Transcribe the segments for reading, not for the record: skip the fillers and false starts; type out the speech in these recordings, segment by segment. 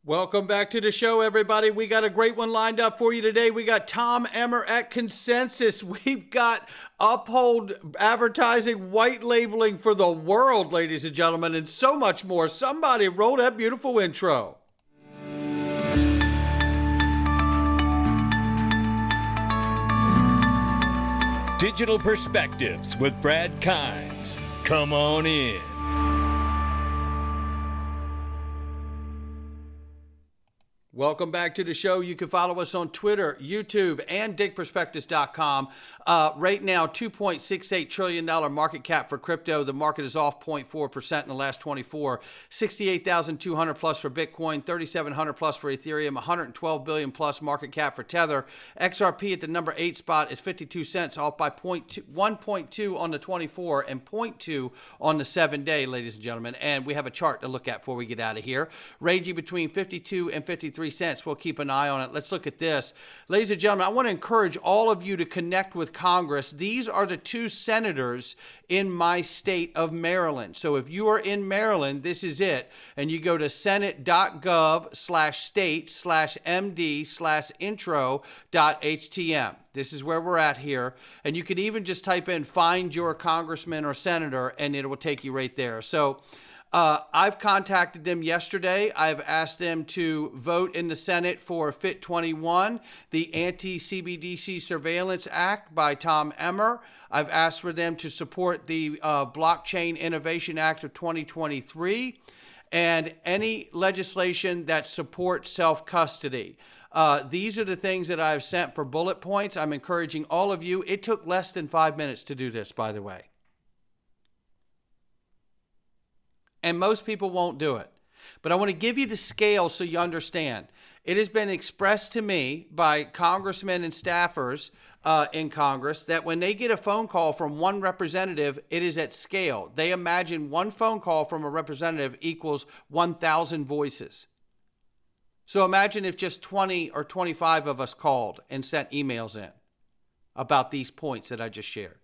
Welcome back to the show, everybody. We got a great one lined up for you today. We got Tom Emmer at Consensus. We've got Uphold advertising, white labeling for the world, ladies and gentlemen, and so much more. Somebody roll that beautiful intro. Digital Perspectives with Brad Kimes. Come on in. Welcome back to the show. You can follow us on Twitter, YouTube, and digperspectives.com. Right now, $2.68 trillion market cap for crypto. The market is off 0.4% in the last 24. 68,200 plus for Bitcoin, 3,700 plus for Ethereum, 112 billion plus market cap for Tether. XRP at the number 8 spot is 52 cents, off by 1.2 on the 24 and 0.2 on the 7-day, ladies and gentlemen. And we have a chart to look at before we get out of here, ranging between 52 and 53 cents. We'll keep an eye on it. Let's look at this. Ladies and gentlemen, I want to encourage all of you to connect with Congress. These are the two senators in my state of Maryland. So if you are in Maryland, this is it. And you go to senate.gov/state/md/intro.htm. This is where we're at here. And you can even just type in find your congressman or senator and it will take you right there. So I've contacted them yesterday. I've asked them to vote in the Senate for FIT 21, the Anti-CBDC Surveillance Act by Tom Emmer. I've asked for them to support the Blockchain Innovation Act of 2023 and any legislation that supports self-custody. These are the things that I've sent for bullet points. I'm encouraging all of you. It took less than 5 minutes to do this, by the way. And most people won't do it. But I want to give you the scale so you understand. It has been expressed to me by congressmen and staffers in Congress that when they get a phone call from one representative, it is at scale. They imagine one phone call from a representative equals 1,000 voices. So imagine if just 20 or 25 of us called and sent emails in about these points that I just shared.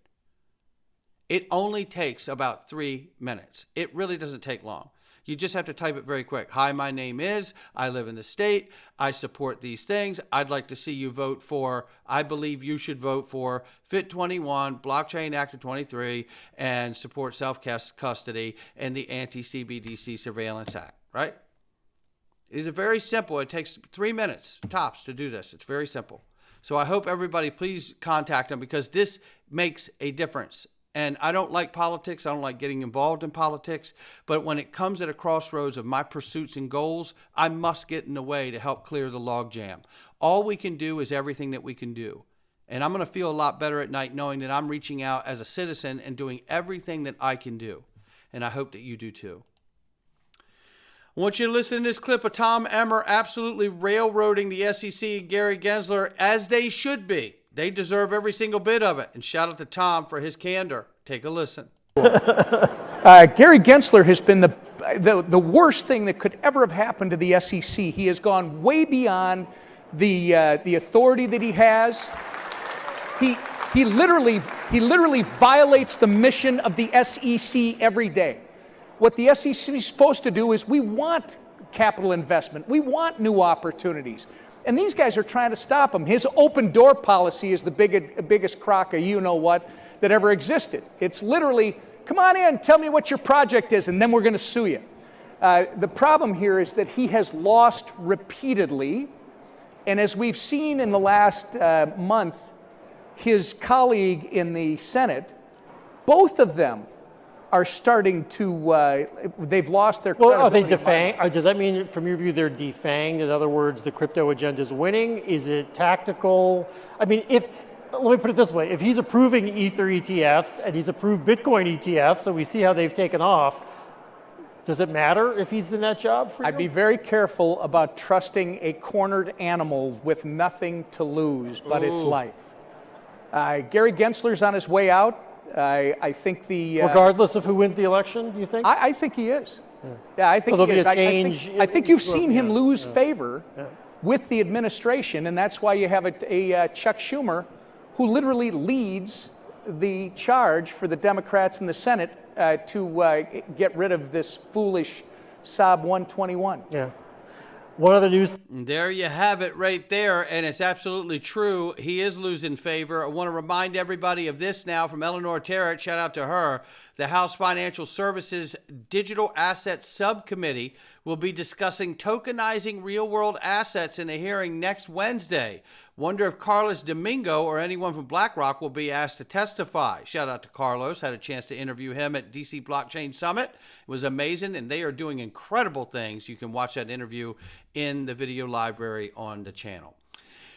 It only takes about 3 minutes. It really doesn't take long. You just have to type it very quick. Hi, my name is, I live in the state, I support these things. I'd like to see you vote for, I believe you should vote for FIT 21, Blockchain Act of 23, and support self-custody and the Anti-CBDC Surveillance Act, right? It is very simple. It takes 3 minutes tops to do this. It's very simple. So I hope everybody please contact them because this makes a difference. And I don't like politics. I don't like getting involved in politics. But when it comes at a crossroads of my pursuits and goals, I must get in the way to help clear the logjam. All we can do is everything that we can do. And I'm going to feel a lot better at night knowing that I'm reaching out as a citizen and doing everything that I can do. And I hope that you do too. I want you to listen to this clip of Tom Emmer absolutely railroading the SEC and Gary Gensler as they should be. They deserve every single bit of it. And shout out to Tom for his candor. Take a listen. Gary Gensler has been the worst thing that could ever have happened to the SEC. He has gone way beyond the authority that he has. He literally violates the mission of the SEC every day. What the SEC is supposed to do is we want capital investment. We want new opportunities. And these guys are trying to stop him. His open door policy is the biggest crock of you-know-what that ever existed. It's literally, come on in, tell me what your project is, and then we're going to sue you. The problem here is that he has lost repeatedly. And as we've seen in the last month, his colleague in the Senate, both of them are starting to, they've lost their credibility. Well, are they defanged? Does that mean, from your view, they're defanged? In other words, the crypto agenda is winning? Is it tactical? I mean, let me put it this way. If he's approving Ether ETFs and he's approved Bitcoin ETFs, so we see how they've taken off, does it matter if he's in that job for you? I'd be very careful about trusting a cornered animal with nothing to lose but its life. Gary Gensler's on his way out. I think regardless of who wins the election, you think? I think he is. Yeah, I think he is. I think you've seen him lose favor with the administration, and that's why you have a Chuck Schumer who literally leads the charge for the Democrats in the Senate to get rid of this foolish Sob 121. Yeah. One other news. There you have it right there, and it's absolutely true. He is losing favor. I want to remind everybody of this now from Eleanor Terrett. Shout out to her. The House Financial Services Digital Assets Subcommittee will be discussing tokenizing real-world assets in a hearing next Wednesday. Wonder if Carlos Domingo or anyone from BlackRock will be asked to testify. Shout out to Carlos. Had a chance to interview him at DC Blockchain Summit. It was amazing, and they are doing incredible things. You can watch that interview in the video library on the channel.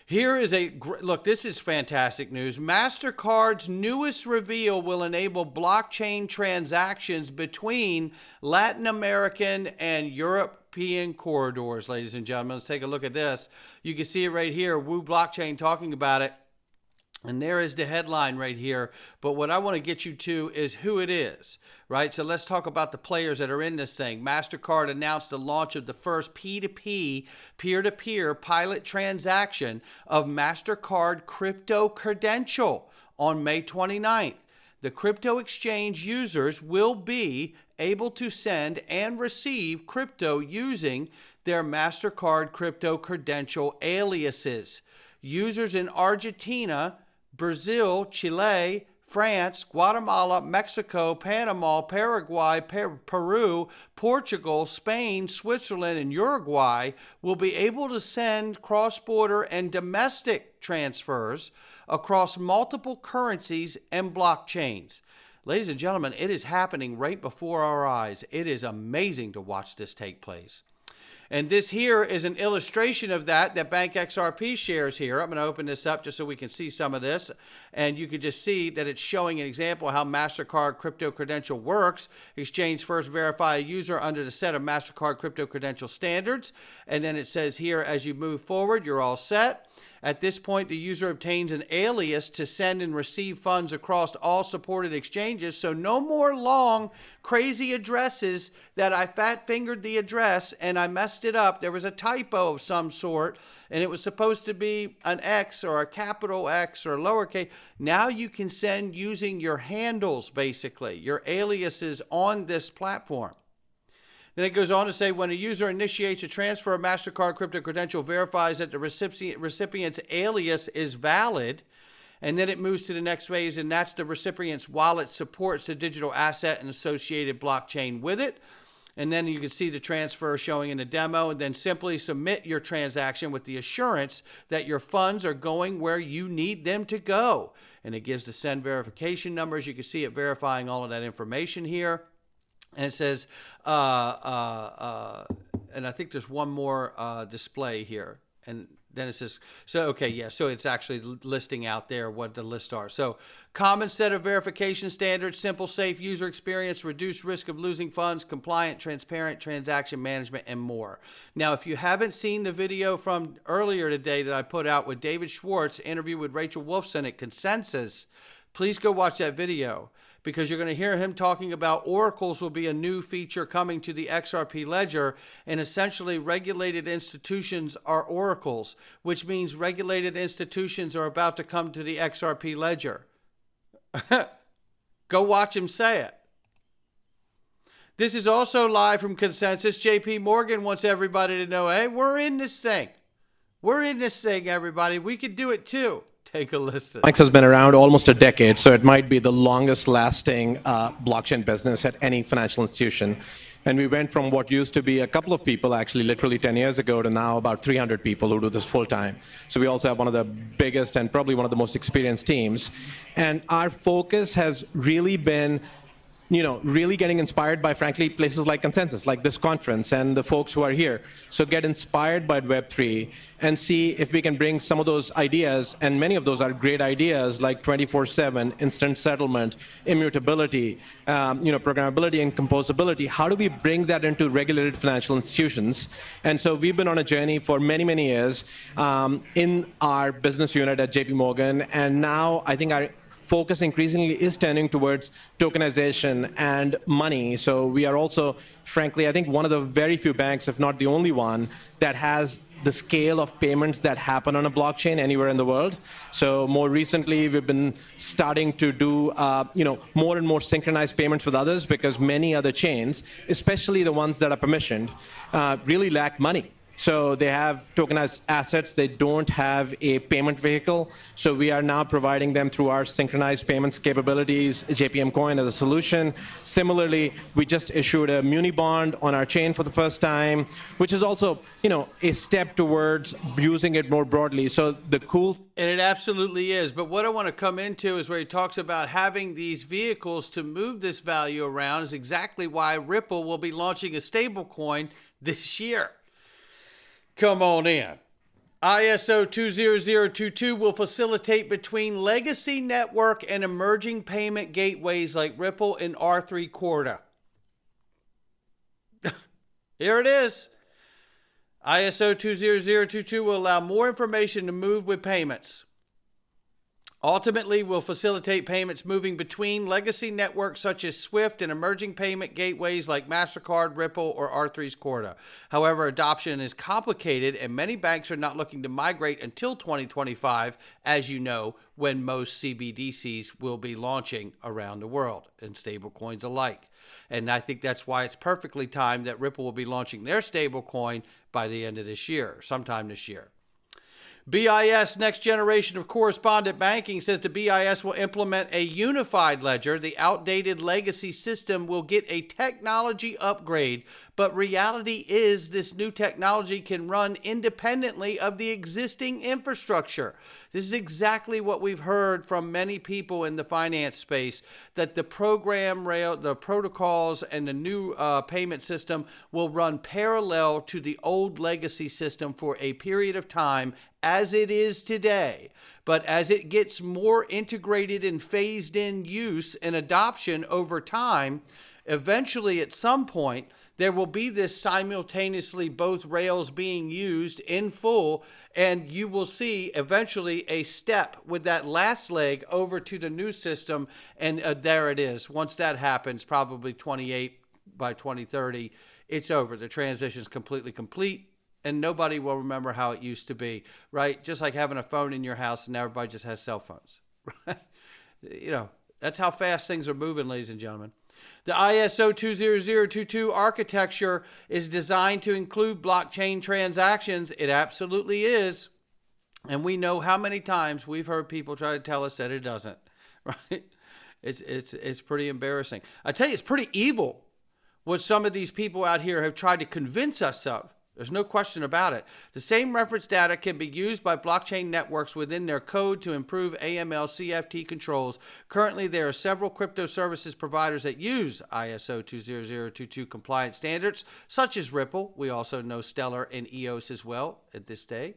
Here is look, this is fantastic news. Mastercard's newest reveal will enable blockchain transactions between Latin American and European corridors, ladies and gentlemen. Let's take a look at this. You can see it right here, Woo Blockchain talking about it. And there is the headline right here. But what I want to get you to is who it is, right? So let's talk about the players that are in this thing. Mastercard announced the launch of the first P2P, peer-to-peer pilot transaction of Mastercard Crypto Credential on May 29th. The crypto exchange users will be able to send and receive crypto using their Mastercard Crypto Credential aliases. Users in Argentina, Brazil, Chile, France, Guatemala, Mexico, Panama, Paraguay, Peru, Portugal, Spain, Switzerland, and Uruguay will be able to send cross-border and domestic transfers across multiple currencies and blockchains. Ladies and gentlemen, it is happening right before our eyes. It is amazing to watch this take place. And this here is an illustration of that Bank XRP shares here. I'm going to open this up just so we can see some of this. And you can just see that it's showing an example of how Mastercard Crypto Credential works. Exchange first verify a user under the set of Mastercard Crypto Credential standards. And then it says here, as you move forward, you're all set. At this point, the user obtains an alias to send and receive funds across all supported exchanges. So no more long, crazy addresses that I fat-fingered the address and I messed it up. There was a typo of some sort, and it was supposed to be an X or a capital X or lowercase. Now you can send using your handles, basically, your aliases on this platform. Then it goes on to say, when a user initiates a transfer, a Mastercard Crypto Credential verifies that the recipient's alias is valid, and then it moves to the next phase, and that's the recipient's wallet supports the digital asset and associated blockchain with it. And then you can see the transfer showing in the demo, and then simply submit your transaction with the assurance that your funds are going where you need them to go. And it gives the send verification numbers. You can see it verifying all of that information here. And it says, and I think there's one more display here. And then it says, so, okay, yeah, so it's actually listing out there what the lists are. So, common set of verification standards, simple, safe user experience, reduced risk of losing funds, compliant, transparent transaction management, and more. Now, if you haven't seen the video from earlier today that I put out with David Schwartz, interview with Rachel Wolfson at Consensus, please go watch that video, because you're going to hear him talking about oracles will be a new feature coming to the XRP ledger, and essentially regulated institutions are oracles, which means regulated institutions are about to come to the XRP ledger. Go watch him say it. This is also live from Consensus. JP Morgan wants everybody to know, hey, we're in this thing. We're in this thing, everybody. We could do it too. Take a listen. X has been around almost a decade, so it might be the longest lasting blockchain business at any financial institution. And we went from what used to be a couple of people, actually literally 10 years ago, to now about 300 people who do this full time. So we also have one of the biggest and probably one of the most experienced teams. And our focus has really been really getting inspired by, frankly, places like Consensus, like this conference, and the folks who are here. So get inspired by Web3 and see if we can bring some of those ideas, and many of those are great ideas, like 24/7, instant settlement, immutability, programmability and composability. How do we bring that into regulated financial institutions? And so we've been on a journey for many, many years in our business unit at JP Morgan, and now I think our focus increasingly is turning towards tokenization and money. So we are also, frankly, I think one of the very few banks, if not the only one, that has the scale of payments that happen on a blockchain anywhere in the world. So more recently, we've been starting to do more and more synchronized payments with others, because many other chains, especially the ones that are permissioned, really lack money. So they have tokenized assets. They don't have a payment vehicle. So we are now providing them through our synchronized payments capabilities, JPM Coin as a solution. Similarly, we just issued a muni bond on our chain for the first time, which is also, a step towards using it more broadly. So the cool. And it absolutely is. But what I want to come into is where he talks about having these vehicles to move this value around is exactly why Ripple will be launching a stable coin this year. Come on in. ISO 20022 will facilitate between legacy network and emerging payment gateways like Ripple and R3 Corda. Here it is. ISO 20022 will allow more information to move with payments. Ultimately, will facilitate payments moving between legacy networks such as SWIFT and emerging payment gateways like Mastercard, Ripple, or R3's Corda. However, adoption is complicated and many banks are not looking to migrate until 2025, as you know, when most CBDCs will be launching around the world, and stablecoins alike. And I think that's why it's perfectly timed that Ripple will be launching their stablecoin by the end of this year, sometime this year. BIS, next generation of correspondent banking, says the BIS will implement a unified ledger. The outdated legacy system will get a technology upgrade, but reality is this new technology can run independently of the existing infrastructure. This is exactly what we've heard from many people in the finance space, that the the protocols and the new payment system will run parallel to the old legacy system for a period of time, as it is today. But as it gets more integrated and phased in use and adoption over time, eventually at some point, there will be this simultaneously both rails being used in full, and you will see eventually a step with that last leg over to the new system, and there it is. Once that happens, probably 28 by 2030, it's over. The transition is completely complete. And nobody will remember how it used to be, right? Just like having a phone in your house and everybody just has cell phones, right? That's how fast things are moving, ladies and gentlemen. The ISO 20022 architecture is designed to include blockchain transactions. It absolutely is. And we know how many times we've heard people try to tell us that it doesn't, right? It's pretty embarrassing. I tell you, it's pretty evil what some of these people out here have tried to convince us of. There's no question about it. The same reference data can be used by blockchain networks within their code to improve AML CFT controls. Currently, there are several crypto services providers that use ISO 20022 compliant standards, such as Ripple. We also know Stellar and EOS as well at this day.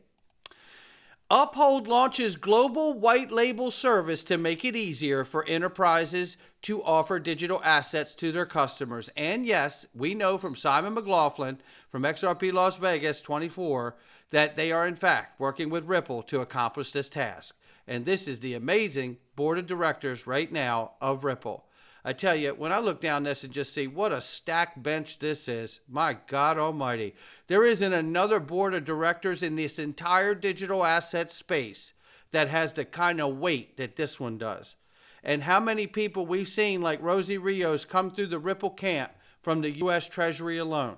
Uphold launches global white label service to make it easier for enterprises to offer digital assets to their customers. And yes, we know from Simon McLaughlin from XRP Las Vegas 24 that they are in fact working with Ripple to accomplish this task. And this is the amazing board of directors right now of Ripple. I tell you, when I look down this and just see what a stacked bench this is, my God almighty, there isn't another board of directors in this entire digital asset space that has the kind of weight that this one does. And how many people we've seen like Rosie Rios come through the Ripple camp from the U.S. Treasury alone.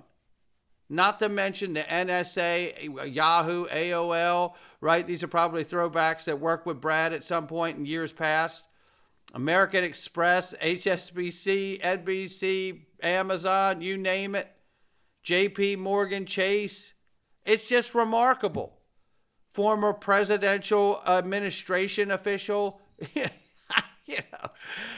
Not to mention the NSA, Yahoo, AOL, right? These are probably throwbacks that worked with Brad at some point in years past. American Express, HSBC, NBC, Amazon, you name it. JP Morgan Chase. It's just remarkable. Former presidential administration official.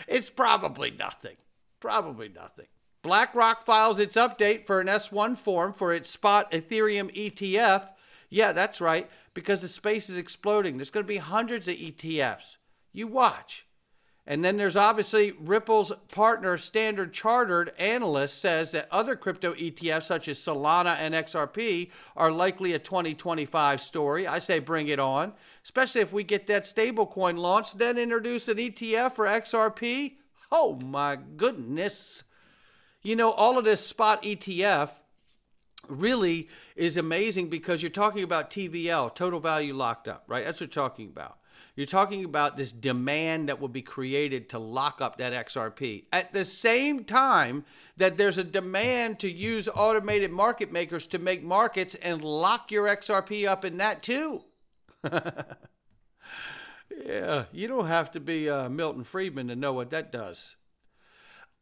It's probably nothing. Probably nothing. BlackRock files its update for an S1 form for its spot Ethereum ETF. Yeah, that's right, because the space is exploding. There's going to be hundreds of ETFs. You watch. And then there's obviously Ripple's partner, Standard Chartered analyst, says that other crypto ETFs such as Solana and XRP are likely a 2025 story. I say bring it on, especially if we get that stablecoin launched, then introduce an ETF for XRP. Oh my goodness. All of this spot ETF really is amazing because you're talking about TVL, total value locked up, right? That's what you're talking about. You're talking about this demand that will be created to lock up that XRP. At the same time that there's a demand to use automated market makers to make markets and lock your XRP up in that too. Yeah, you don't have to be Milton Friedman to know what that does.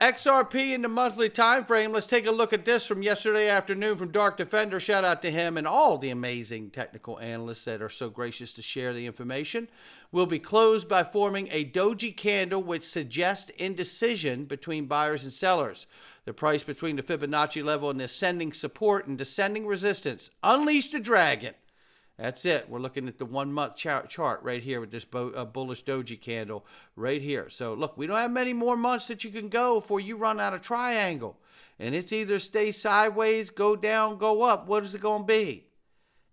XRP in the monthly time frame. Let's take a look at this from yesterday afternoon from Dark Defender. Shout out to him and all the amazing technical analysts that are so gracious to share the information. Will be closed by forming a Doji candle which suggests indecision between buyers and sellers. The price between the Fibonacci level and the ascending support and descending resistance. Unleash the dragon. That's it. We're looking at the 1 month chart right here with this bullish Doji candle right here. So look, we don't have many more months that you can go before you run out of triangle. And it's either stay sideways, go down, go up. What is it going to be?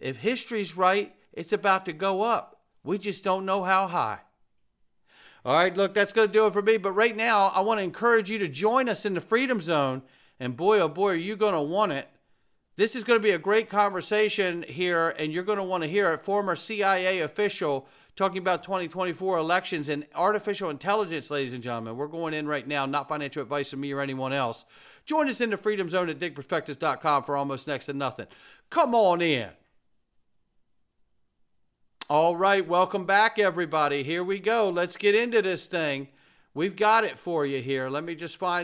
If history's right, it's about to go up. We just don't know how high. All right, look, that's going to do it for me. But right now, I want to encourage you to join us in the Freedom Zone. And boy, oh boy, are you going to want it. This is going to be a great conversation here, and you're going to want to hear it. Former CIA official talking about 2024 elections and artificial intelligence, ladies and gentlemen. We're going in right now, not financial advice from me or anyone else. Join us in the Freedom Zone at digitalperspectives.com for almost next to nothing. Come on in. All right, welcome back, everybody. Here we go. Let's get into this thing. We've got it for you here. Let me just find